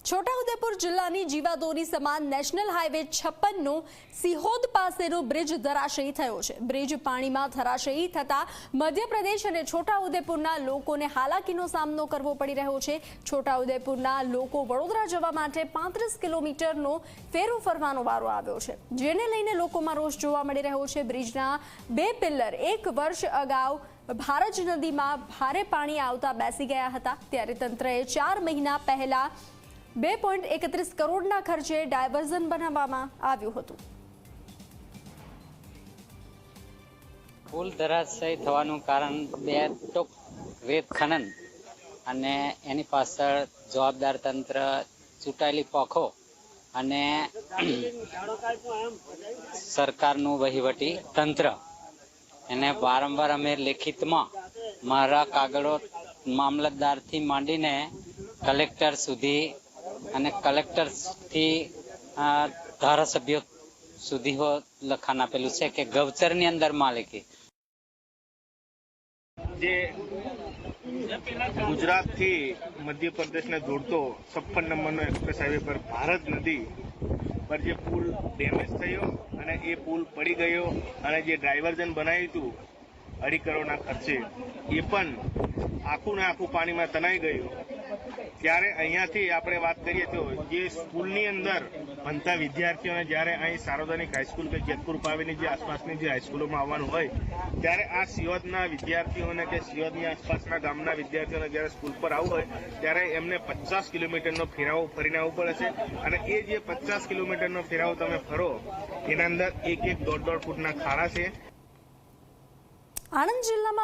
છોટાઉદેપુર જિલ્લાની જીવાદોરી સમાન નેશનલ હાઈવે 56 નો સિહોદ પાસેનો બ્રિજ ધરાશયી થયો છે। બ્રિજ પાણીમાં ધરાશયી થતા મધ્યપ્રદેશ અને છોટાઉદેપુરના લોકોને હાલાકીનો સામનો કરવો પડી રહ્યો છે। છોટાઉદેપુરના લોકો વડોદરા જવા માટે 35 કિલોમીટરનો ફેરો ફરવાનો વારો આવ્યો છે, જેને લઈને લોકોમાં રોષ જોવા મળી રહ્યો છે। બ્રિજના 2 પિલ્લર 1 વર્ષ અગાઉ ભારજ નદીમાં ભારે પાણી આવતા બેસી ગયા હતા, ત્યારે તંત્રએ 4 મહિના પહેલા 2.31 કરોડના ખર્ચે ડાયવર્ઝન બનાવવામાં આવ્યું હતું। પુલ ધરાશયી થવાનું કારણ 2 ટોક રેત ખનન અને એની પાછળ જવાબદાર તંત્ર, ચૂંટાયેલી પખો અને સરકારનું વહીવટી તંત્ર એને વારંવાર અમે લેખિતમાં મારા કાગળો મામલતદારથી માંડીને કલેક્ટર સુધી અને કલેક્ટરથી ધારાસભ્યો સુધી લખાણ આપેલું છે કે ગૌચરની અંદર માલિકી જે ગુજરાતથી મધ્યપ્રદેશને જોડતો 56 નંબરનો એક્સપ્રેસ હાઈવે પર ભારત નદી પર જે પુલ ડેમેજ થયો અને એ પુલ પડી ગયો અને જે ડાયવર્ઝન બનાવ્યું હતું 2.5 કરોડના ખર્ચે એ પણ આખું ને આખું પાણીમાં તણાઈ ગયું। ત્યારે અહીંયાથી આપણે વાત કરીએ તો જે સ્કૂલની અંદર ભણતા વિદ્યાર્થીઓને જ્યારે અહીં સાર્વજનિક હાઈસ્કૂલ કે જેતપુર પાવીની જે આસપાસની જે હાઈસ્કૂલોમાં આવવાનું હોય ત્યારે આ સિયોદના વિદ્યાર્થીઓને કે સિયોદની આસપાસના ગામના વિદ્યાર્થીઓને જ્યારે સ્કૂલ પર આવવું હોય ત્યારે એમને 50 કિલોમીટરનો ફેરાવો ફરીને આવવું પડે છે અને એ જે 50 કિલોમીટરનો ફેરાવો તમે ફરો એના અંદર 1-1, 1.5 ફૂટના ખાડા છે। આણંદ જિલ્લામાં